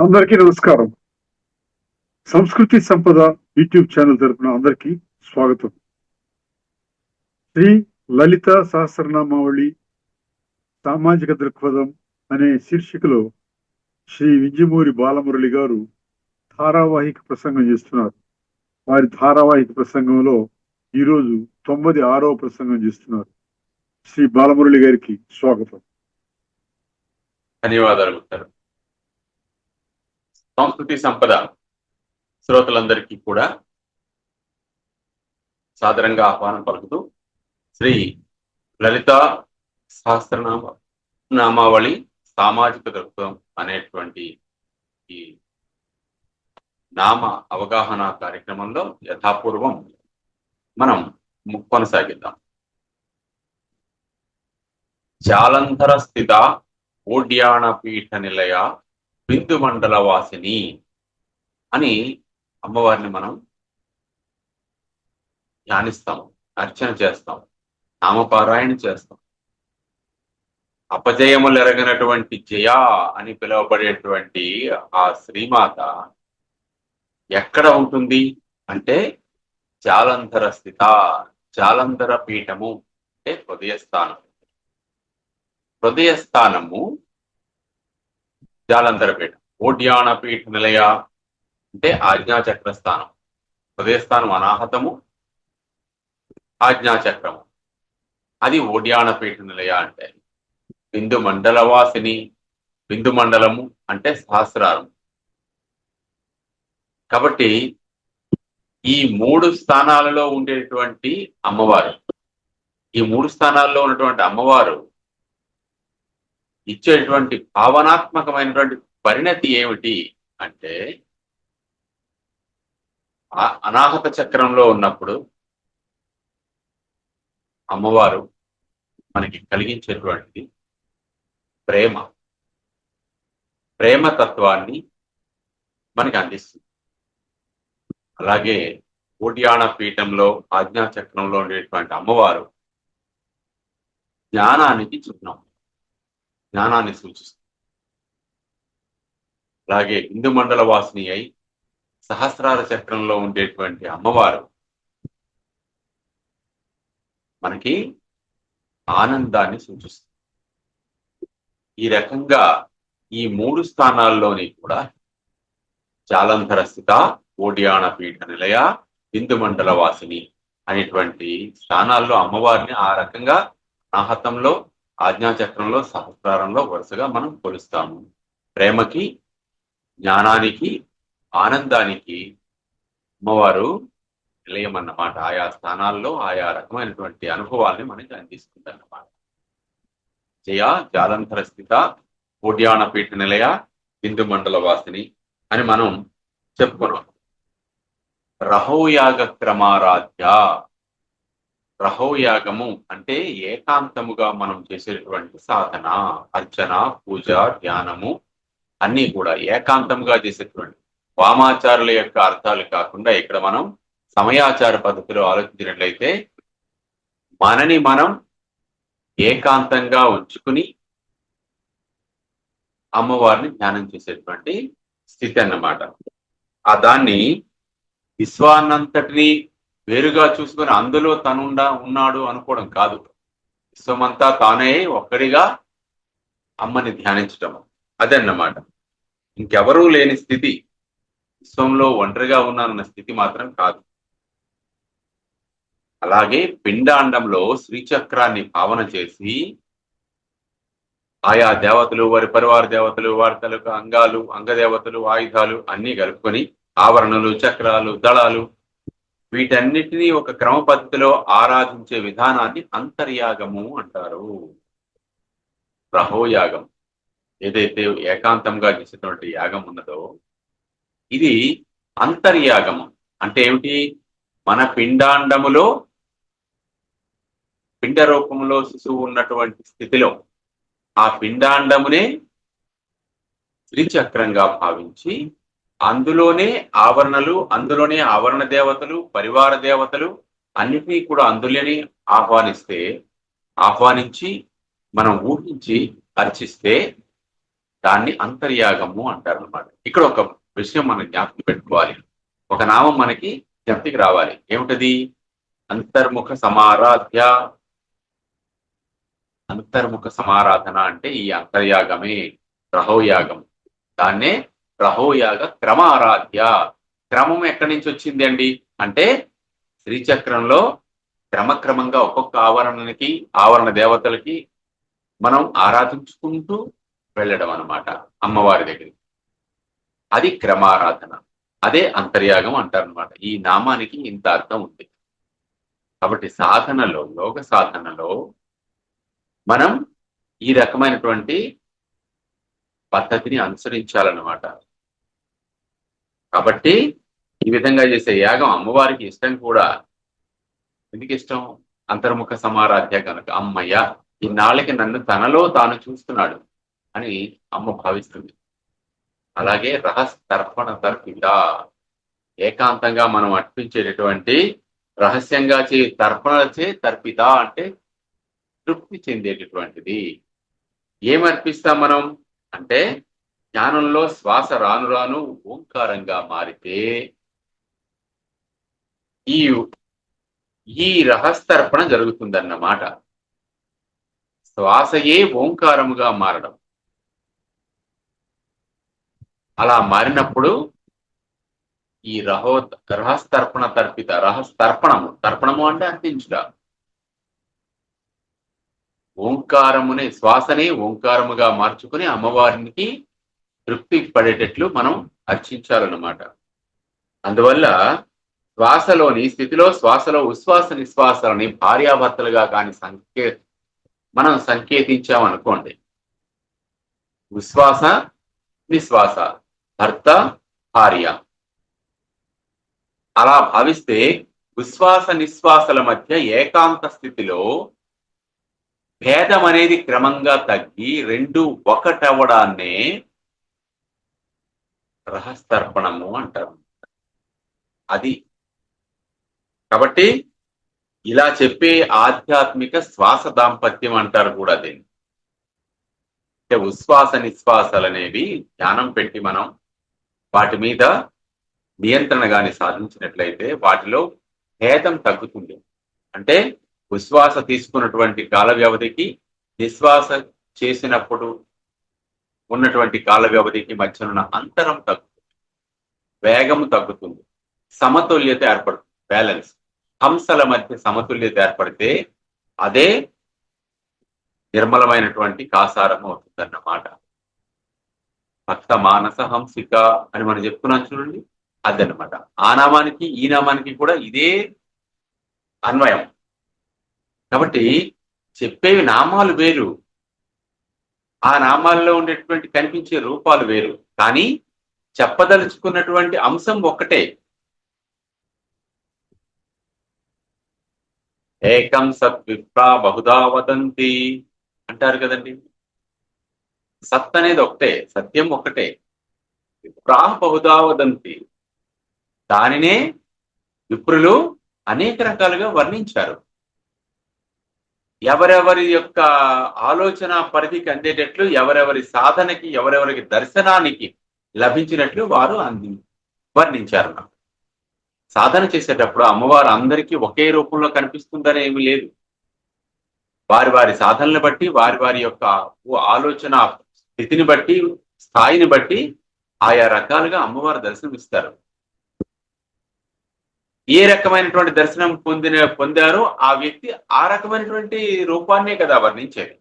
అందరికీ నమస్కారం. సంస్కృతి సంపద యూట్యూబ్ ఛానల్ తరపున అందరికీ స్వాగతం. శ్రీ లలిత సహస్రనామావళి సామాజిక దృక్పథం అనే శీర్షికలో శ్రీ వింజమూరి బాలమురళి గారు ధారావాహిక ప్రసంగం చేస్తున్నారు. వారి ధారావాహిక ప్రసంగంలో ఈరోజు 96వ ప్రసంగం చేస్తున్నారు. శ్రీ బాలమురళి గారికి స్వాగతం. ధన్యవాదాలు గుప్తారు. సంస్కృతి సంపద శ్రోతలందరికీ కూడా సాదరంగా ఆహ్వానం పలుకుతూ శ్రీ లలిత సహస్రనామావళి సామాజిక దృక్పథం అనేటువంటి ఈ నామ అవగాహన కార్యక్రమంలో యథాపూర్వం మనం కొనసాగిద్దాం. జాలంధర స్థిత ఓడ్యాణ పీఠ నిలయ బిందు మండల వాసిని అని అమ్మవారిని మనం ధ్యానిస్తాం, అర్చన చేస్తాం, నామపారాయణ చేస్తాం. అపజయములు ఎరగనటువంటి జయ అని పిలువబడేటువంటి ఆ శ్రీమాత ఎక్కడ ఉంటుంది అంటే జాలంధర స్థిత, జాలంధర పీఠము అంటే హృదయస్థానం. హృదయస్థానము జాలంధర పీఠం. ఓడ్యాణ పీఠ నిలయ అంటే ఆజ్ఞాచక్ర స్థానం. హృదయస్థానం అనాహతము, ఆజ్ఞాచక్రము, అది ఓడ్యాణ పీఠ నిలయ అంటే. బిందు మండల వాసిని, బిందు మండలము అంటే సహస్రారం. కాబట్టి ఈ 3 స్థానాలలో ఉండేటువంటి అమ్మవారు, ఈ 3 స్థానాల్లో ఉన్నటువంటి అమ్మవారు ఇచ్చేటువంటి భావనాత్మకమైనటువంటి పరిణతి ఏమిటి అంటే, అనాహత చక్రంలో ఉన్నప్పుడు అమ్మవారు మనకి కలిగించేటువంటిది ప్రేమ, ప్రేమతత్వాన్ని మనకి అందిస్తుంది. అలాగే ఓడ్యాణ పీఠంలో ఆజ్ఞాచక్రంలో ఉండేటువంటి అమ్మవారు జ్ఞానానికి చిహ్నం, జ్ఞానాన్ని సూచిస్తుంది. అలాగే బిందు మండల వాసిని అయి సహస్రార చక్రంలో ఉండేటువంటి అమ్మవారు మనకి ఆనందాన్ని సూచిస్తుంది. ఈ రకంగా ఈ 3 స్థానాల్లోని కూడా జాలంధర స్థిత, ఓడ్యాణ పీఠ నిలయ, బిందు మండల వాసిని అనేటువంటి స్థానాల్లో అమ్మవారిని ఆ రకంగా అనాహతంలో, ఆజ్ఞాచక్రంలో, సహస్రారంలో వరుసగా మనం కొలుస్తాము. ప్రేమకి, జ్ఞానానికి, ఆనందానికి అమ్మవారు నిలయం అన్నమాట. ఆయా స్థానాల్లో ఆయా రకమైనటువంటి అనుభవాల్ని మనకి అందిస్తుంది అన్నమాట. జయ జాలంధర స్థిత, ఓడ్యాణ పీఠ నిలయ, బిందు మండల వాసిని అని మనం చెప్పుకున్నాం. రహోయాగ క్రమారాధ్య. రహోయాగము అంటే ఏకాంతముగా మనం చేసేటువంటి సాధన, అర్చన, పూజ, ధ్యానము అన్నీ కూడా ఏకాంతముగా చేసేటువంటి వామాచారుల యొక్క అర్థాలు కాకుండా ఇక్కడ మనం సమయాచార పద్ధతిలో ఆలోచించినట్లయితే మనని మనం ఏకాంతంగా ఉంచుకుని అమ్మవారిని ధ్యానం చేసేటువంటి స్థితి అన్నమాట. దాన్ని విశ్వాన్నంతటినీ వేరుగా చూసుకొని అందులో ఉన్నాడు అనుకోవడం కాదు. విశ్వమంతా తానే ఒక్కడిగా అమ్మని ధ్యానించటం, అదన్నమాట. ఇంకెవరూ లేని స్థితి, విశ్వంలో ఒంటరిగా ఉన్నానన్న స్థితి మాత్రం కాదు. అలాగే పిండాండంలో శ్రీచక్రాన్ని భావన చేసి ఆయా దేవతలు, వారి పరివార దేవతలు, వారి తలకు అంగాలు, అంగదేవతలు, ఆయుధాలు అన్ని కలుపుకొని ఆవరణలు, చక్రాలు, దళాలు వీటన్నిటినీ ఒక క్రమ పద్ధతిలో ఆరాధించే విధానాన్ని అంతర్యాగము అంటారు. రహోయాగం ఏదైతే ఏకాంతంగా చేసేటువంటి యాగం ఉన్నదో ఇది అంతర్యాగము. అంటే ఏమిటి? మన పిండాండములో పిండ రూపంలో శిశువు ఉన్నటువంటి స్థితిలో ఆ పిండాండమునే శ్రీచక్రంగా భావించి అందులోనే ఆవరణలు, అందులోనే ఆవరణ దేవతలు, పరివార దేవతలు అన్నిటినీ కూడా అందులోనే ఆహ్వానించి మనం ఊహించి అర్చిస్తే దాన్ని అంతర్యాగము అంటారు అనమాట. ఇక్కడ ఒక విషయం మనం జ్ఞాపకం పెట్టుకోవాలి. ఒక నామం మనకి జ్ఞప్తికి రావాలి. ఏమిటది? అంతర్ముఖ సమారాధ్య. అంతర్ముఖ సమారాధన అంటే ఈ అంతర్యాగమే రహోయాగం. దాన్నే రహోయాగ క్రమ ఆరాధ్య. క్రమం ఎక్కడి నుంచి వచ్చింది అండి అంటే శ్రీచక్రంలో క్రమక్రమంగా ఒక్కొక్క ఆవరణ దేవతలకి మనం ఆరాధించుకుంటూ వెళ్ళడం అన్నమాట అమ్మవారి దగ్గరికి. అది క్రమారాధన, అదే అంతర్యాగం అంటారనమాట. ఈ నామానికి ఇంత అర్థం ఉంది. కాబట్టి సాధనలో, యోగ సాధనలో మనం ఈ రకమైనటువంటి పద్ధతిని అనుసరించాలన్నమాట. కాబట్టి ఈ విధంగా చేసే యాగం అమ్మవారికి ఇష్టం కూడా. ఎందుకు ఇష్టం? అంతర్ముఖ సమారాధ్య కనుక. అమ్మయ్య, ఇన్నాళ్ళకి నన్ను తనలో తాను చూస్తున్నాడు అని అమ్మ భావిస్తుంది. అలాగే రహస్తర్పణ తర్పిత, ఏకాంతంగా మనం అర్పించేటటువంటి రహస్యంగా తర్పణచే తర్పిత అంటే తృప్తి చెందేటటువంటిది. ఏమర్పిస్తాం మనం అంటే జ్ఞానంలో శ్వాస రాను రాను ఓంకారంగా మారితే ఈ రహస్తర్పణ జరుగుతుందన్నమాట. శ్వాసయే ఓంకారముగా మారడం. అలా మారినప్పుడు ఈ రహస్తర్పణ తర్పిత, తర్పణము అంటే అర్పించుట. ఓంకారమునే, శ్వాసనే ఓంకారముగా మార్చుకుని అమ్మవారికి తృప్తి పడేటట్లు మనం అర్చించాలన్నమాట. అందువల్ల శ్వాసలోని స్థితిలో, శ్వాసలో ఉశ్వాస నిశ్వాసాలని భార్యాభర్తలుగా కానీ మనం సంకేతించామనుకోండి. ఉశ్వాస నిశ్వాస, భర్త భార్య. అలా భావిస్తే ఉశ్వాస నిశ్వాసల మధ్య ఏకాంత స్థితిలో భేదం అనేది క్రమంగా తగ్గి రెండు ఒకటవడాన్నే రహస్తర్పణము అంటారు. అది కాబట్టి ఇలా చెప్పే ఆధ్యాత్మిక శ్వాస దాంపత్యం అంటారు కూడా దీన్ని. అంటే ఉశ్వాస నిశ్వాసాలు అనేవి ధ్యానం పెట్టి మనం వాటి మీద నియంత్రణ గాని సాధించినట్లయితే వాటిలో భేదం తగ్గుతుంది. అంటే ఉశ్వాస తీసుకున్నటువంటి కాల వ్యవధికి, నిశ్వాస చేసినప్పుడు ఉన్నటువంటి కాల వ్యవధికి మధ్య ఉన్న అంతరం తగ్గుతుంది, వేగం తగ్గుతుంది, సమతుల్యత ఏర్పడుతుంది, బ్యాలెన్స్. హంసల మధ్య సమతుల్యత ఏర్పడితే అదే నిర్మలమైనటువంటి కాసారం అవుతుందన్నమాట. భక్త మానస హంసిక అని మనం చెప్పుకున్నాం చూడండి, అదన్నమాట. ఆ నామానికి ఈ నామానికి కూడా ఇదే అన్వయం. కాబట్టి చెప్పేవి నామాలు వేరు, ఆ నామాల్లో ఉండేటువంటి కనిపించే రూపాలు వేరు, కానీ చెప్పదలుచుకున్నటువంటి అంశం ఒక్కటే. ఏకం సత్ విప్రా బహుదా వదంతి అంటారు కదండి. సత్ అనేది ఒకటే, సత్యం ఒక్కటే. విప్రా బహుదా వదంతి, దానినే విప్రులు అనేక రకాలుగా వర్ణించారు. ఎవరెవరి యొక్క ఆలోచన పరిధికి అందేటట్లు, ఎవరెవరి సాధనకి, ఎవరెవరికి దర్శనానికి లభించినట్లు వారు వర్ణించారు. సాధన చేసేటప్పుడు అమ్మవారు అందరికీ ఒకే రూపంలో కనిపిస్తుందని ఏమీ లేదు. వారి వారి సాధనలు బట్టి, వారి వారి యొక్క ఆలోచన స్థితిని బట్టి, స్థాయిని బట్టి ఆయా రకాలుగా అమ్మవారు దర్శనమిస్తారు. ఏ రకమైనటువంటి దర్శనం పొందారో ఆ వ్యక్తి ఆ రకమైనటువంటి రూపాన్నే కదా వర్ణించేది.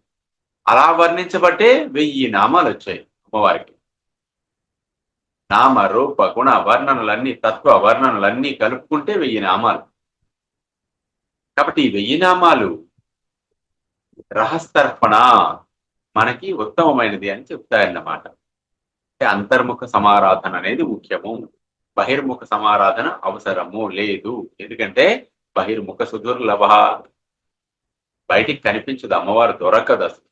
అలా వర్ణించబట్టే 1000 నామాలు వచ్చాయి అమ్మవారికి. నామ రూప గుణ వర్ణనలన్నీ, తత్వ వర్ణనలన్నీ కలుపుకుంటే 1000 నామాలు. కాబట్టి ఈ 1000 నామాలు రహస్తర్పణ మనకి ఉత్తమమైనది అని చెప్తాయన్నమాట. అంటే అంతర్ముఖ సమారాధన అనేది ముఖ్యము, బహిర్ముఖ సమారాధన అవసరము లేదు. ఎందుకంటే బహిర్ముఖ సుదుర్లభ, బయటికి కనిపించదు, అమ్మవారు దొరకదు అసలు.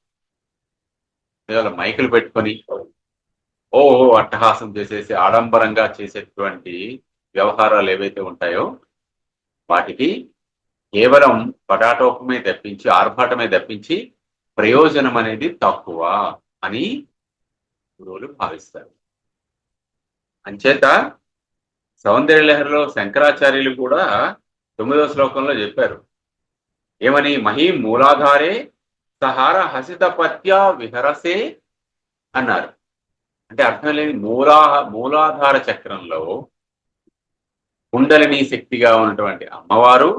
మైకులు పెట్టుకొని ఓహో అట్టహాసం చేసేసి ఆడంబరంగా చేసేటువంటి వ్యవహారాలు ఏవైతే ఉంటాయో వాటికి కేవలం పటాటోపమే తప్పించి, ఆర్భాటమే తప్పించి ప్రయోజనం అనేది తక్కువ అని గురువులు భావిస్తారు. అంచేత సౌందర్యలహరిలో శంకరాచార్యులు కూడా 9వ శ్లోకంలో చెప్పారు ఏమని, మహీ మూలాధారే సహార హసిత పత్య విహరసే అన్నారు. అంటే అర్థం లేని మూలాధార చక్రంలో కుండలిని శక్తిగా ఉన్నటువంటి అమ్మవారు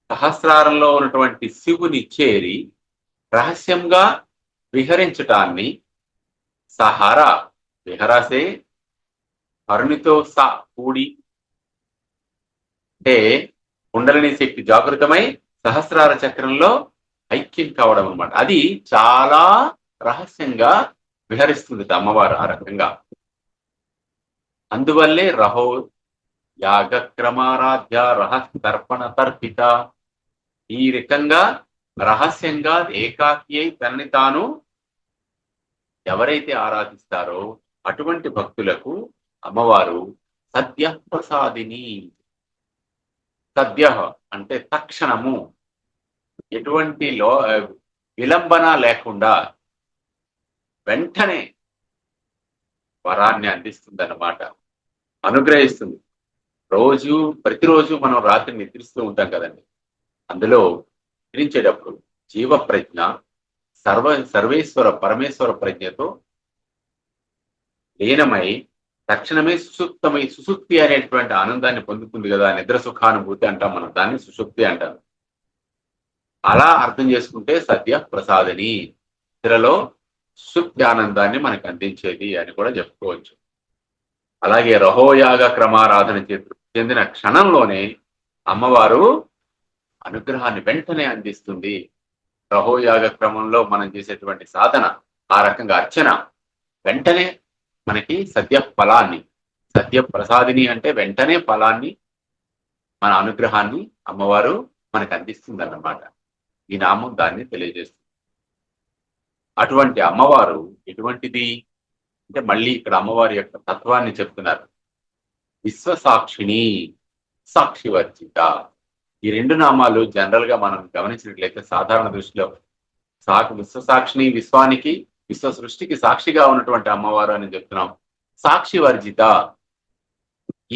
సహస్రారంలో ఉన్నటువంటి శివుని చేరి రహస్యంగా విహరించటాన్ని సహార విహరసే, హరునితో కూడి, అంటే కుండలిని శక్తి జాగృతమై సహస్రార చక్రంలో ఐక్యం కావడం అన్నమాట. అది చాలా రహస్యంగా విహరిస్తుంది అమ్మవారు ఆ రకంగా. అందువల్లే రహో యాగక్రమారాధ్య రహస్తర్పణ తర్పిత, ఈ రకంగా రహస్యంగా ఏకాకి అయి తనని తాను ఎవరైతే ఆరాధిస్తారో అటువంటి భక్తులకు అమ్మవారు సద్య ప్రసాదిని. సద్య అంటే తక్షణము, ఎటువంటి విలంబన లేకుండా వెంటనే వరాన్ని అందిస్తుంది అన్నమాట, అనుగ్రహిస్తుంది. ప్రతిరోజు మనం రాత్రి నిద్రిస్తూ ఉంటాం కదండి. అందులో నిద్రించేటప్పుడు జీవ ప్రజ్ఞ సర్వేశ్వర పరమేశ్వర ప్రజ్ఞతో లీనమై తక్షణమే సుషుప్తి అనేటువంటి ఆనందాన్ని పొందుతుంది కదా. నిద్ర సుఖానుభూతి అంటాం మనం, దాన్ని సుషుప్తి అంటాం. అలా అర్థం చేసుకుంటే సద్య ప్రసాదిని, నిద్రలో సుషుప్తి ఆనందాన్ని మనకు అందించేది అని కూడా చెప్పుకోవచ్చు. అలాగే రహోయాగ క్రమారాధన చెందిన క్షణంలోనే అమ్మవారు అనుగ్రహాన్ని వెంటనే అందిస్తుంది. రహోయాగ క్రమంలో మనం చేసేటువంటి సాధన, ఆ రకంగా అర్చన వెంటనే మనకి సద్య ఫలాన్ని, సద్య ప్రసాదిని అంటే వెంటనే ఫలాన్ని, మన అనుగ్రహాన్ని అమ్మవారు మనకు అందిస్తుంది అన్నమాట. ఈ నామం దాన్ని తెలియజేస్తుంది. అటువంటి అమ్మవారు ఎటువంటిది అంటే, మళ్ళీ ఇక్కడ అమ్మవారి యొక్క తత్వాన్ని చెప్తున్నారు. విశ్వసాక్షిణి, సాక్షివర్జిత. ఈ రెండు నామాలు జనరల్ గా మనం గమనించినట్లయితే సాధారణ దృష్టిలో విశ్వసాక్షిని, విశ్వానికి, విశ్వ సృష్టికి సాక్షిగా ఉన్నటువంటి అమ్మవారు అని చెప్తున్నాం. సాక్షి వర్జిత,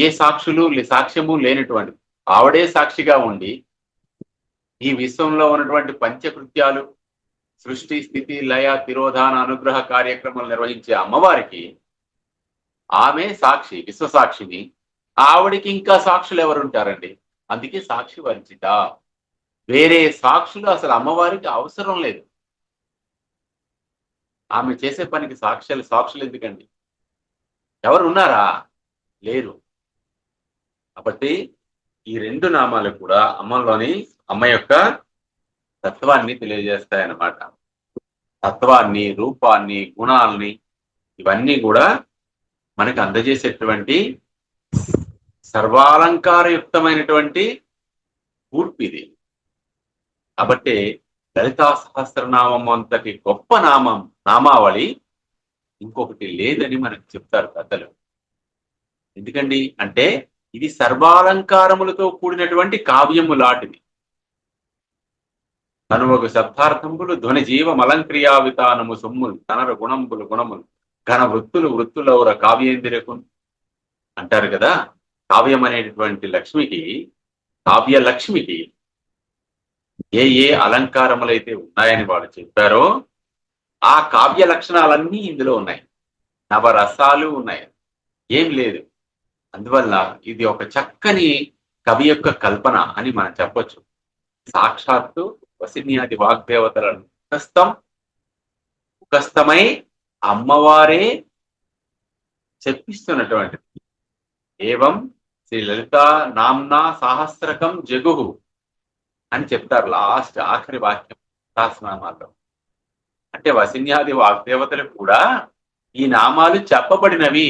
ఏ సాక్ష్యము లేనటువంటి ఆవిడే సాక్షిగా ఉండి ఈ విశ్వంలో ఉన్నటువంటి పంచకృత్యాలు, సృష్టి స్థితి లయ తిరోధాన అనుగ్రహ కార్యక్రమాలు నిర్వహించే అమ్మవారికి ఆమె సాక్షి, విశ్వసాక్షిని. ఆవిడికి ఇంకా సాక్షులు ఎవరుంటారండి? అందుకే సాక్షి వర్జిత. వేరే సాక్షులు అసలు అమ్మవారికి అవసరం లేదు. ఆమె చేసే పనికి సాక్షులు ఎందుకండి? ఎవరు ఉన్నారా? లేరు. కాబట్టి ఈ రెండు నామాలు కూడా అమ్మ యొక్క తత్వాన్ని తెలియజేస్తాయన్నమాట. తత్వాన్ని, రూపాన్ని, గుణాలని ఇవన్నీ కూడా మనకు అందజేసేటువంటి సర్వాలంకారయుక్తమైనటువంటి కూర్పు ఇది. కాబట్టి లలితా సహస్రనామం అంతటి గొప్ప నామావళి ఇంకొకటి లేదని మనకు చెప్తారు పెద్దలు. ఎందుకండి అంటే ఇది సర్వాలంకారములతో కూడినటువంటి కావ్యము లాంటిది. తనువకు శబ్దార్థంబులు ధ్వని జీవమలంక్రియా వితానము సొమ్ములు తనర గుణంబులు ఘన వృత్తులౌర కావ్యేందిరకు అంటారు కదా. కావ్యం అనేటటువంటి కావ్య లక్ష్మికి ఏ అలంకారములైతే ఉన్నాయని వాళ్ళు చెప్పారో ఆ కావ్య లక్షణాలన్నీ ఇందులో ఉన్నాయి. నవరసాలు ఉన్నాయి, ఏం లేదు. అందువల్ల ఇది ఒక చక్కని కవి యొక్క కల్పన అని మనం చెప్పొచ్చు. సాక్షాత్తు వసిన్యాది వాగ్దేవతలను ముఖస్థమై అమ్మవారే చెప్పిస్తున్నటువంటి ఏవం శ్రీ లలిత నామ్నా సహస్రకం జగుహు అని చెప్తారు ఆఖరి వాక్యం సహస్రనామాల్లో. అంటే వసిన్యాది వాగ్దేవతలు కూడా ఈ నామాలు చెప్పబడినవి,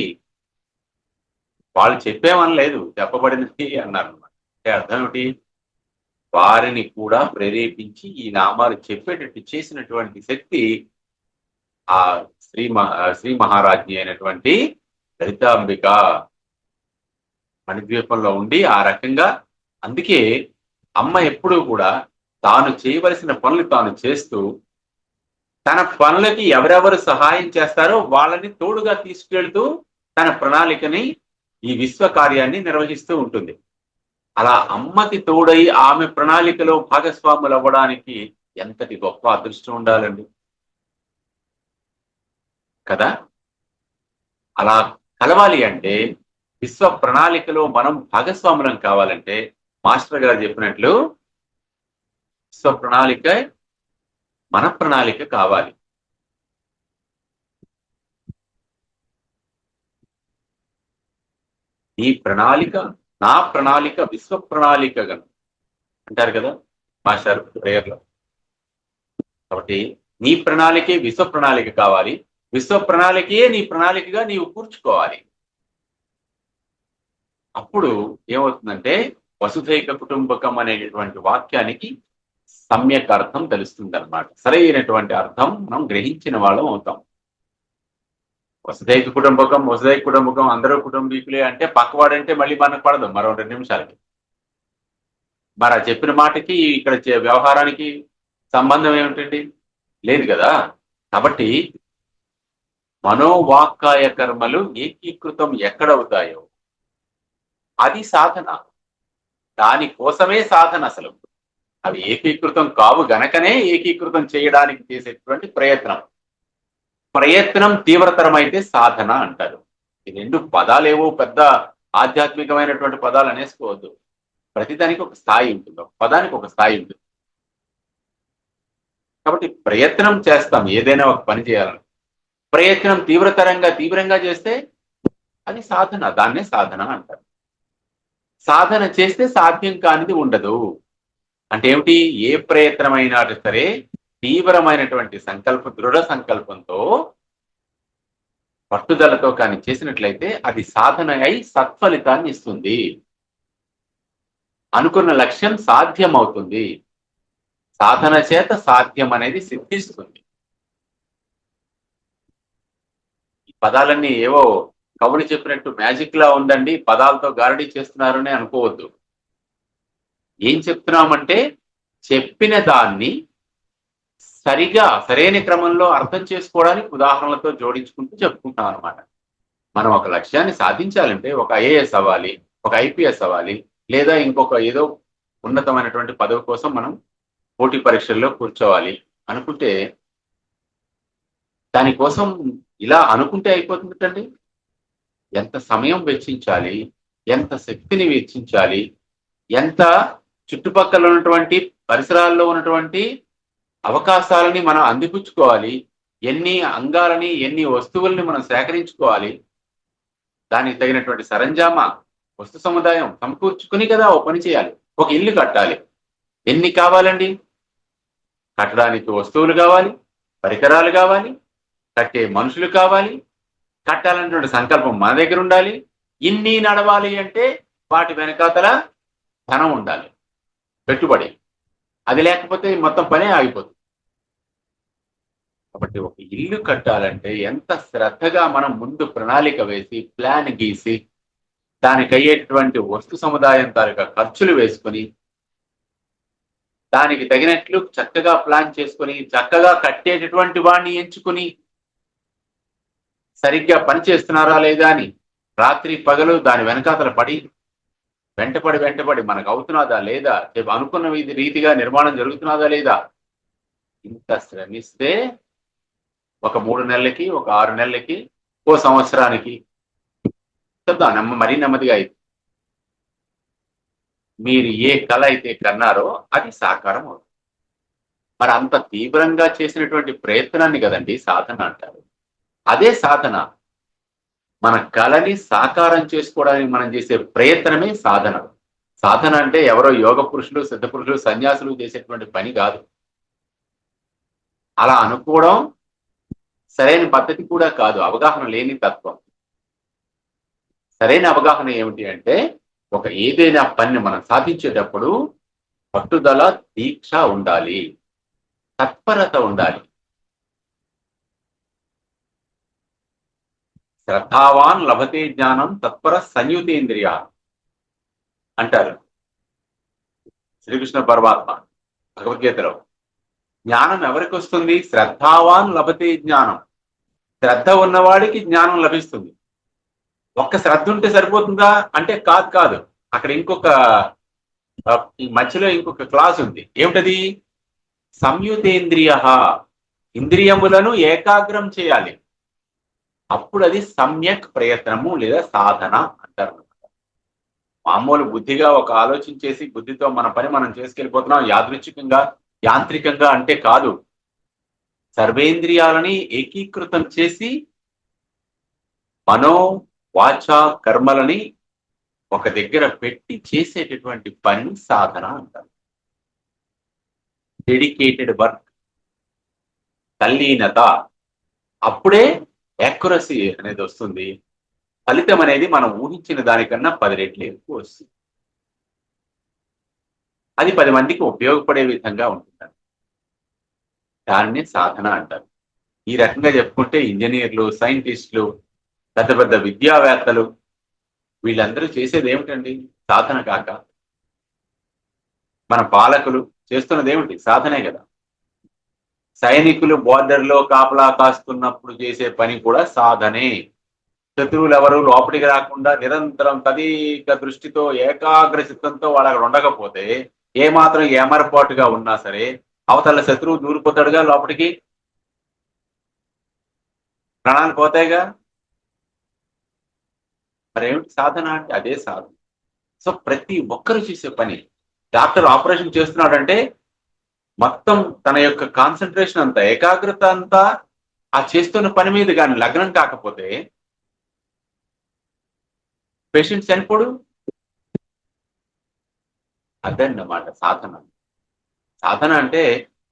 వాళ్ళు చెప్పేమనలేదు, చెప్పబడినవి అన్నారు. అంటే అర్థం ఏమిటి? వారిని కూడా ప్రేరేపించి ఈ నామాలు చెప్పేటట్టు చేసినటువంటి శక్తి ఆ శ్రీ మహారాజ్ఞి అయినటువంటి లలితాంబిక మణిద్వీపంలో ఉండి ఆ రకంగా. అందుకే అమ్మ ఎప్పుడూ కూడా తాను చేయవలసిన పనులు తాను చేస్తూ తన పనులకి ఎవరెవరు సహాయం చేస్తారో వాళ్ళని తోడుగా తీసుకెళ్తూ తన ప్రణాళికని ఈ విశ్వ కార్యాన్ని నిర్వహిస్తూ ఉంటుంది. అలా అమ్మకి తోడై ఆమె ప్రణాళికలో భాగస్వాములు అవ్వడానికి ఎంతటి గొప్ప అదృష్టం ఉండాలండి కదా. అలా కలవాలి అంటే విశ్వ ప్రణాళికలో మనం భాగస్వాములం కావాలంటే మాస్టర్ గారు చెప్పినట్లు విశ్వ ప్రణాళిక మన ప్రణాళిక కావాలి. ఈ ప్రణాళిక నా ప్రణాళిక విశ్వ ప్రణాళిక అంటారు కదా మాస్టర్ ప్రేయర్లో. కాబట్టి నీ ప్రణాళికే విశ్వ ప్రణాళిక కావాలి, విశ్వ ప్రణాళికే నీ ప్రణాళికగా నీవు కూర్చుకోవాలి. అప్పుడు ఏమవుతుందంటే వసుధైక కుటుంబకం అనేటటువంటి వాక్యానికి సమ్యక్ అర్థం తెలుస్తుంది అనమాట. సరైనటువంటి అర్థం మనం గ్రహించిన వాళ్ళం అవుతాం. వసుధైక కుటుంబకం అందరూ కుటుంబీకులే అంటే పక్కవాడంటే మళ్ళీ మనకు పడదు మరో 2 నిమిషాలకి. మరి ఆ చెప్పిన మాటకి ఇక్కడ వ్యవహారానికి సంబంధం ఏమిటండి? లేదు కదా. కాబట్టి మనోవాక్కాయ కర్మలు ఏకీకృతం ఎక్కడవుతాయో అది సాధన. దానికోసమే సాధన. అసలు అవి ఏకీకృతం కావు గనకనే ఏకీకృతం చేయడానికి చేసేటువంటి ప్రయత్నం తీవ్రతరమైతే సాధన అంటారు. ఈ 2 పదాలేవో పెద్ద ఆధ్యాత్మికమైనటువంటి పదాలు అనేసుకోవద్దు. ప్రతిదానికి ఒక స్థాయి ఉంటుంది, ఒక పదానికి ఒక స్థాయి ఉంటుంది. కాబట్టి ప్రయత్నం చేస్తాం ఏదైనా ఒక పని చేయాలని. ప్రయత్నం తీవ్రంగా చేస్తే అది సాధన, దాన్నే సాధన అంటారు. సాధన చేస్తే సాధ్యం కానిది ఉండదు. అంటే ఏమిటి? ఏ ప్రయత్నమైనా సరే తీవ్రమైనటువంటి దృఢ సంకల్పంతో పట్టుదలతో కానీ చేసినట్లయితే అది సాధన అయి సత్ఫలితాన్ని ఇస్తుంది. అనుకున్న లక్ష్యం సాధ్యమవుతుంది. సాధన చేత సాధ్యం అనేది సిద్ధిస్తుంది. ఈ పదాలన్నీ ఏవో కవులు చెప్పినట్టు మ్యాజిక్ లా ఉందండి, పదాలతో గారడీ చేస్తున్నారని అనుకోవద్దు. ఏం చెప్తున్నామంటే చెప్పిన దాన్ని సరైన క్రమంలో అర్థం చేసుకోవడానికి ఉదాహరణలతో జోడించుకుంటూ చెప్పుకుంటాం అనమాట. మనం ఒక లక్ష్యాన్ని సాధించాలంటే ఒక ఐఏఎస్ అవ్వాలి, ఒక ఐపీఎస్ అవ్వాలి, లేదా ఇంకొక ఏదో ఉన్నతమైనటువంటి పదవి కోసం మనం పోటీ పరీక్షల్లో కూర్చోవాలి అనుకుంటే దానికోసం ఇలా అనుకుంటే అయిపోతుందండి. ఎంత సమయం వెచ్చించాలి, ఎంత శక్తిని వెచ్చించాలి, ఎంత చుట్టుపక్కల ఉన్నటువంటి పరిసరాల్లో ఉన్నటువంటి అవకాశాలని మనం అందిపుచ్చుకోవాలి, ఎన్ని అంగాలని ఎన్ని వస్తువుల్ని మనం సేకరించుకోవాలి, దానికి తగినటువంటి సరంజామా వస్తు సముదాయం సమకూర్చుకుని కదా ఓ పని చేయాలి. ఒక ఇల్లు కట్టాలి, ఎన్ని కావాలండి? కట్టడానికి వస్తువులు కావాలి, పరికరాలు కావాలి, కట్టే మనుషులు కావాలి, కట్టాలనేటువంటి సంకల్పం మన దగ్గర ఉండాలి. ఇన్ని నడవాలి అంటే వాటి వెనకాతల ధనం ఉండాలి, పెట్టుబడి. అది లేకపోతే మొత్తం పనే ఆగిపోతుంది. కాబట్టి ఒక ఇల్లు కట్టాలంటే ఎంత శ్రద్ధగా మనం ముందు ప్రణాళిక వేసి ప్లాన్ గీసి దానికి అయ్యేటువంటి వస్తు సముదాయం తాలూకా ఖర్చులు వేసుకొని దానికి తగినట్లు చక్కగా ప్లాన్ చేసుకొని చక్కగా కట్టేటటువంటి వాడిని ఎంచుకుని సరిగ్గా పని చేస్తున్నారా లేదా అని రాత్రి పగలు దాని వెనకాతల పడి వెంటపడి మనకు అవుతున్నదా లేదా, అనుకున్న రీతిగా నిర్మాణం జరుగుతున్నదా లేదా, ఇంత శ్రమిస్తే ఒక 3 నెలలకి, ఒక 6 నెలలకి, ఓ సంవత్సరానికి మరీ నెమ్మదిగా అయితే మీరు ఏ కళ అయితే కన్నారో అది సాకారం అవుతుంది. మరి అంత తీవ్రంగా చేసినటువంటి ప్రయత్నాన్ని కదండి సాధన అంటారు. అదే సాధన. మన కళని సాకారం చేసుకోవడానికి మనం చేసే ప్రయత్నమే సాధన. సాధన అంటే ఎవరో యోగ పురుషులు, సిద్ధ పురుషులు, సన్యాసులు చేసేటువంటి పని కాదు. అలా అనుకోవడం సరైన పద్ధతి కూడా కాదు, అవగాహన లేని తత్వం. సరైన అవగాహన ఏమిటి అంటే ఒక ఏదైనా పనిని మనం సాధించేటప్పుడు పట్టుదల, దీక్ష ఉండాలి, తత్పరత ఉండాలి. శ్రద్ధావాన్ లభతే జ్ఞానం తత్పర సంయుతేంద్రియ అంటారు శ్రీకృష్ణ పరమాత్మ భగవద్గీతలో. జ్ఞానం ఎవరికి వస్తుంది? శ్రద్ధావాన్ లభతే జ్ఞానం. శ్రద్ధ ఉన్నవాడికి జ్ఞానం లభిస్తుంది. ఒక్క శ్రద్ధ ఉంటే సరిపోతుందా అంటే కాదు కాదు. అక్కడ ఇంకొక ఈ మధ్యలో ఇంకొక క్లాస్ ఉంది. ఏమిటది? సంయుతేంద్రియ. ఇంద్రియములను ఏకాగ్రం చేయాలి. అప్పుడు అది సమ్యక్ ప్రయత్నము లేదా సాధన అంటారు. మామూలు బుద్ధిగా ఒక ఆలోచన చేసి బుద్ధితో మన పని మనం చేసుకెళ్ళిపోతున్నాం యాదృచ్ఛికంగా యాంత్రికంగా అంటే కాదు. సర్వేంద్రియాలని ఏకీకృతం చేసి మనో వాచ కర్మలని ఒక దగ్గర పెట్టి చేసేటటువంటి పని సాధన అంటారు. డెడికేటెడ్ వర్క్, తల్లీనత. అప్పుడే యాక్యురసీ అనేది వస్తుంది. ఫలితం అనేది మనం ఊహించిన దానికన్నా 10 రెట్లు ఎక్కువ వస్తుంది. అది 10 మందికి ఉపయోగపడే విధంగా ఉంటుంది. దాన్ని సాధన అంటారు. ఈ రకంగా చెప్పుకుంటే ఇంజనీర్లు, సైంటిస్టులు, పెద్ద పెద్ద విద్యావేత్తలు వీళ్ళందరూ చేసేది ఏమిటండి? సాధన కాక. మన పాలకులు చేస్తున్నది ఏమిటి? సాధనే కదా. సైనికులు బోర్డర్లో కాపలా కాస్తున్నప్పుడు చేసే పని కూడా సాధనే. శత్రువులు ఎవరు లోపలికి రాకుండా నిరంతరం తదీక దృష్టితో ఏకాగ్ర చిత్తంతో వాళ్ళు అక్కడ ఉండకపోతే ఏమాత్రం ఏమరపాటుగా ఉన్నా సరే అవతల శత్రువు దూరిపోతాడుగా లోపలికి, ప్రాణాలు పోతాయిగా. మరేమిటి సాధన అంటే? అదే సాధన. సో ప్రతి ఒక్కరు చేసే పని. డాక్టర్ ఆపరేషన్ చేస్తున్నాడంటే మొత్తం తన యొక్క కాన్సన్ట్రేషన్ అంతా, ఏకాగ్రత అంతా ఆ చేస్తున్న పని మీద కానీ లగ్నం కాకపోతే పేషెంట్ చనిపోడు. అదన్నమాట సాధన. సాధన అంటే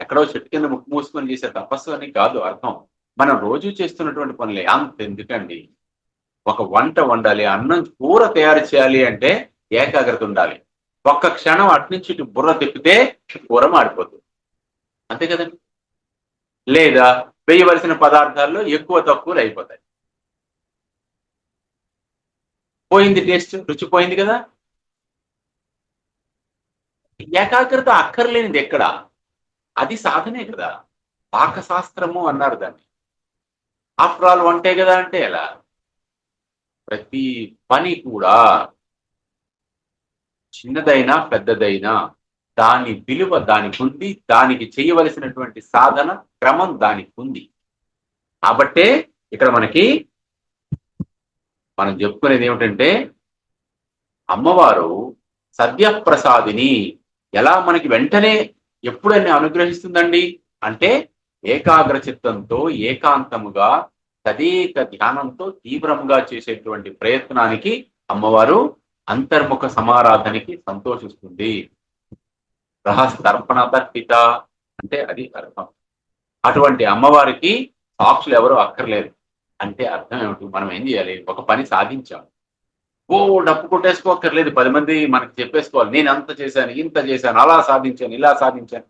ఎక్కడో చెట్టు కింద ముక్కు మూసుకొని చేసే తపస్సు అని కాదు అర్థం. మనం రోజు చేస్తున్నటువంటి పనులే. అంత ఎందుకండి, ఒక వంట వండాలి, అన్నం కూర తయారు చేయాలి అంటే ఏకాగ్రత ఉండాలి. ఒక్క క్షణం అట్నుంచి ఇటు బుర్ర తిప్పితే కూర మాడిపోతుంది. అంతే కదండి. లేదా వేయవలసిన పదార్థాల్లో ఎక్కువ తక్కువలు అయిపోతాయి. పోయింది, టేస్ట్ రుచి పోయింది కదా. ఏకాగ్రత అక్కర్లేనిది ఎక్కడ? అది సాధనే కదా. పాకశాస్త్రము అన్నారు దాన్ని. ఆఫ్టర్ ఆల్ వంటే కదా అంటే ఎలా? ప్రతి పని కూడా చిన్నదైనా పెద్దదైనా దాని విలువ దానికి ఉంది. దానికి చేయవలసినటువంటి సాధన క్రమం దానికి ఉంది. కాబట్టే ఇక్కడ మనం చెప్పుకునేది ఏమిటంటే అమ్మవారు సద్యప్రసాదిని. ఎలా మనకి వెంటనే ఎప్పుడైనా అనుగ్రహిస్తుందండి అంటే ఏకాగ్ర చిత్తంతో, ఏకాంతముగా, తదేక ధ్యానంతో తీవ్రంగా చేసేటువంటి ప్రయత్నానికి అమ్మవారు అంతర్ముఖ సమారాధనకి సంతోషిస్తుంది. రహస్తర్పణ తర్పిత అంటే అది అర్థం. అటువంటి అమ్మవారికి సాక్షులు ఎవరు అక్కర్లేదు అంటే అర్థం ఏమిటి? మనం ఏం చేయాలి? ఒక పని సాధించాం, ఓ డప్పు కొట్టేసుకోక్కర్లేదు. 10 మంది మనకి చెప్పేసుకోవాలి, నేను అంత చేశాను, ఇంత చేశాను, అలా సాధించాను, ఇలా సాధించాను,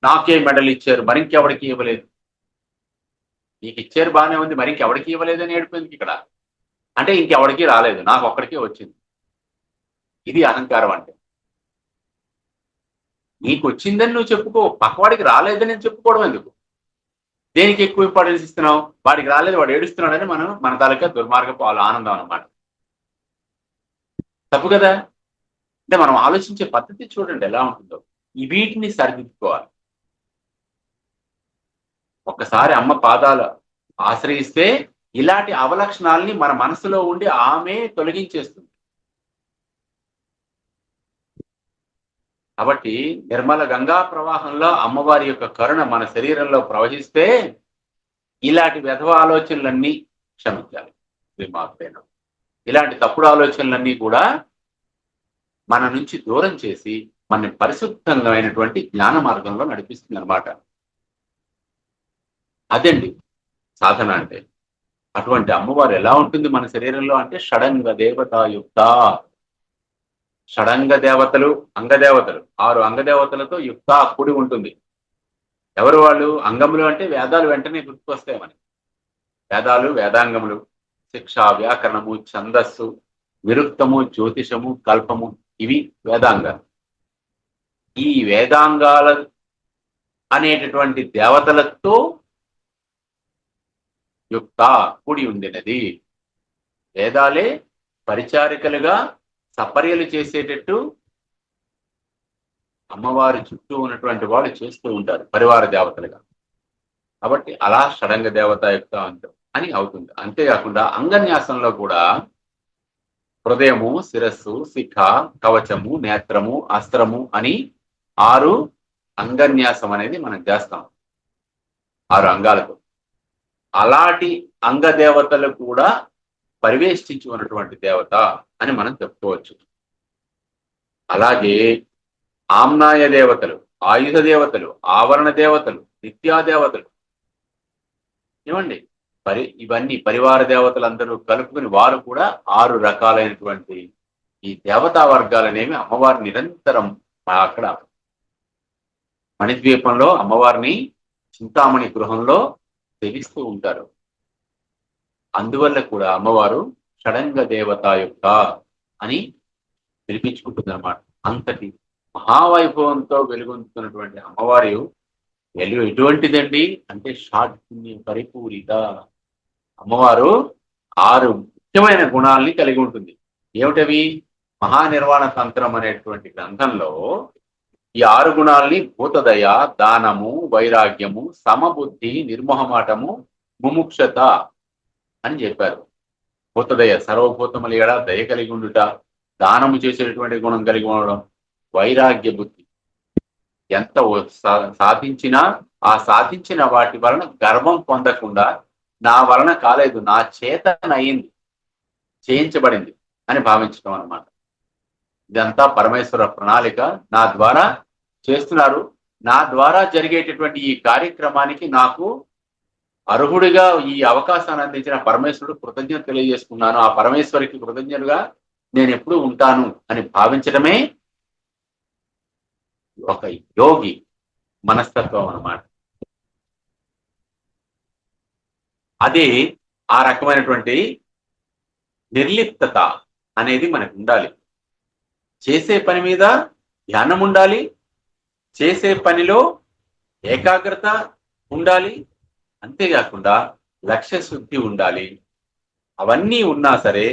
నాకే మెడల్ ఇచ్చారు, మరింకెవడికి ఇవ్వలేదు. నీకు ఇచ్చారు బాగానే ఉంది, మరింకెవడికి ఇవ్వలేదు అని ఏడిపోయింది ఇక్కడ. అంటే ఇంకెవడికి రాలేదు, నాకు ఒక్కడికే వచ్చింది. ఇది అహంకారం అంటే. నీకు వచ్చిందని నువ్వు చెప్పుకో, పక్కవాడికి రాలేదని చెప్పుకోవడం ఎందుకు? దేనికి ఎక్కువ ఇంపార్టెన్స్ ఇస్తున్నావు? వాడికి రాలేదు, వాడు ఏడుస్తున్నాడని మన తాలూకా దుర్మార్గపు ఆనందం అన్నమాట. తప్పు కదా. అంటే మనం ఆలోచించే పద్ధతి చూడండి ఎలా ఉంటుందో. ఈ వీటిని సరిదిద్దుకోవాలి. ఒక్కసారి అమ్మ పాదాలు ఆశ్రయిస్తే ఇలాంటి అవలక్షణాలని మన మనసులో ఉండి ఆమె తొలగించేస్తుంది. కాబట్టి నిర్మల గంగా ప్రవాహంలో అమ్మవారి యొక్క కరుణ మన శరీరంలో ప్రవహిస్తే ఇలాంటి వ్యధవ ఆలోచనలన్నీ క్షమించాలి. ఇలాంటి తప్పుడు ఆలోచనలన్నీ కూడా మన నుంచి దూరం చేసి మన పరిశుద్ధమైనటువంటి జ్ఞాన మార్గంలో నడిపిస్తుంది అన్నమాట. అదండి సాధన అంటే. అటువంటి అమ్మవారు ఎలా ఉంటుంది మన శరీరంలో అంటే షడంగ దేవతాయుక్త. షడంగ దేవతలు, అంగదేవతలు, 6 అంగదేవతలతో యుక్త కూడి ఉంటుంది. ఎవరు వాళ్ళు? అంగములు అంటే వేదాలు వెంటనే గుర్తుకొస్తాయి మనకి. వేదాలు, వేదాంగములు, శిక్ష, వ్యాకరణము, ఛందస్సు, విరుక్తము, జ్యోతిషము, కల్పము, ఇవి వేదాంగాలు. ఈ వేదాంగాల అనేటటువంటి దేవతలతో యుక్త కూడి ఉండినది. వేదాలే పరిచారికలుగా సపర్యలు చేసేటట్టు అమ్మవారి చుట్టూ ఉన్నటువంటి వాళ్ళు చేస్తూ ఉంటారు పరివార దేవతలుగా. కాబట్టి అలా షడంగ దేవతాయుక్త అని అవుతుంది. అంతేకాకుండా అంగన్యాసంలో కూడా హృదయము, శిరస్సు, శిఖ, కవచము, నేత్రము, అస్త్రము అని 6 అంగన్యాసం అనేది మనం చేస్తాం 6 అంగాలతో. అలాంటి అంగదేవతలు కూడా పరివేష్టించి ఉన్నటువంటి దేవత అని మనం చెప్పుకోవచ్చు. అలాగే ఆమ్నాయ దేవతలు, ఆయుధ దేవతలు, ఆవరణ దేవతలు, నిత్యా దేవతలు, ఏమండి ఇవన్నీ పరివార దేవతలందరూ కలుపుకుని వారు కూడా 6 రకాలైనటువంటి ఈ దేవతా వర్గాలనేవి అమ్మవారి నిరంతరం అక్కడ మణిద్వీపంలో అమ్మవారిని చింతామణి గృహంలో సేవిస్తూ ఉంటారు. అందువల్ల కూడా అమ్మవారు షడంగ దేవతాయుక్త అని పిలిపించుకుంటుంది అన్నమాట. అంతటి మహావైభవంతో వెలుగొందుతున్నటువంటి అమ్మవారు ఎటువంటిదండి అంటే షాఢ్పుణ్య పరిపూరిత. అమ్మవారు 6 ముఖ్యమైన గుణాలని కలిగి ఉంటుంది. ఏమిటవి? మహానిర్వాణ తంత్రం అనేటువంటి గ్రంథంలో ఈ 6 గుణాలని భూతదయ, దానము, వైరాగ్యము, సమబుద్ధి, నిర్మోహమాటము, ముముక్షత అని చెప్పారు. భూతదయ సర్వభూతముల ఎడ దయ కలిగి ఉండుట, దానము చేసేటటువంటి గుణం కలిగి ఉండడం, వైరాగ్య బుద్ధి ఎంత సాధించినా ఆ సాధించిన వాటి వలన గర్వం పొందకుండా నా వలన కాలేదు, నా చేతనయింది, చేయించబడింది అని భావించడం అన్నమాట. ఇదంతా పరమేశ్వర ప్రణాళిక. నా ద్వారా చేస్తున్నారు, నా ద్వారా జరిగేటటువంటి ఈ కార్యక్రమానికి నాకు అర్హుడిగా ఈ అవకాశాన్ని అందించిన పరమేశ్వరుడు కృతజ్ఞత తెలియజేసుకున్నాను, ఆ పరమేశ్వరికి కృతజ్ఞుడుగా నేను ఎప్పుడూ ఉంటాను అని భావించడమే ఒక యోగి మనస్తత్వం అన్నమాట. అది ఆ రకమైనటువంటి నిర్లిప్తత అనేది మనకు ఉండాలి. చేసే పని మీద ధ్యానం ఉండాలి, చేసే పనిలో ఏకాగ్రత ఉండాలి, అంతేకాకుండా లక్ష్య శుద్ధి ఉండాలి. అవన్నీ ఉన్నా సరే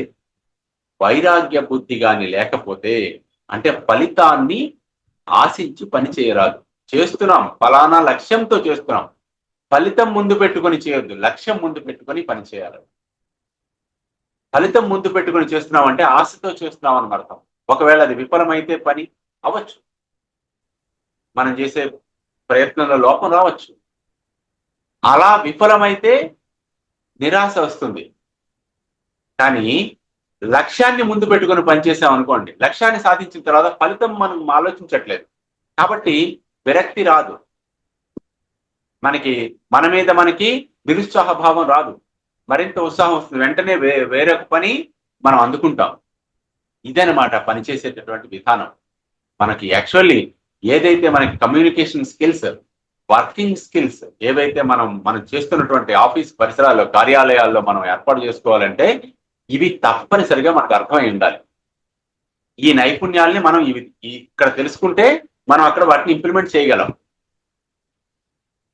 వైరాగ్య బుద్ధి కానీ లేకపోతే అంటే ఫలితాన్ని ఆశించి పని చేయరాదు. చేస్తున్నాం, ఫలానా లక్ష్యంతో చేస్తున్నాం, ఫలితం ముందు పెట్టుకొని చేయొద్దు, లక్ష్యం ముందు పెట్టుకొని పని చేయాలి. ఫలితం ముందు పెట్టుకొని చేస్తున్నాం అంటే ఆశతో చేస్తున్నాం అని అర్థం. ఒకవేళ అది విఫలమైతే పని అవ్వచ్చు, మనం చేసే ప్రయత్నంలో లోపం రావచ్చు. అలా విఫలమైతే నిరాశ వస్తుంది. కానీ లక్ష్యాన్ని ముందు పెట్టుకొని పనిచేసాం అనుకోండి, లక్ష్యాన్ని సాధించిన తర్వాత ఫలితం మనం ఆలోచించట్లేదు కాబట్టి విరక్తి రాదు, మన మీద మనకి నిరుత్సాహ భావం రాదు, మరింత ఉత్సాహం వస్తుంది. వెంటనే వేరొక పని మనం అందుకుంటాం. ఇదనమాట పనిచేసేటటువంటి విధానం. మనకి యాక్చువల్లీ ఏదైతే మనకి కమ్యూనికేషన్ స్కిల్స్, వర్కింగ్ స్కిల్స్ ఏవైతే మనం చేస్తున్నటువంటి ఆఫీస్ పరిసరాల్లో, కార్యాలయాల్లో మనం ఏర్పాటు చేసుకోవాలంటే ఇవి తప్పనిసరిగా మనకు అర్థమై ఉండాలి. ఈ నైపుణ్యాలని మనం ఇక్కడ తెలుసుకుంటే మనం అక్కడ వాటిని ఇంప్లిమెంట్ చేయగలం.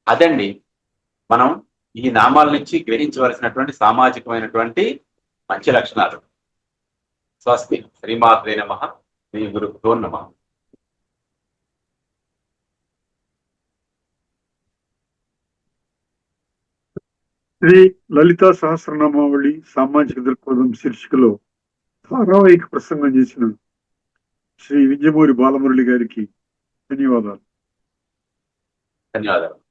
అదండి మనం ఈ నామాల నుంచి గ్రహించవలసినటువంటి సామాజికమైనటువంటి మంచి లక్షణాలు. స్వస్తి. శ్రీమాత్రే నమః. శ్రీ గురుభ్యో నమః. శ్రీ లలితా సహస్రనామావళి సామాజిక దృక్పథం శీర్షికలో ధారావాహిక ప్రసంగం చేసిన శ్రీ వింజమూరి బాలమురళి గారికి ధన్యవాదాలు. ధన్యవాదాలు.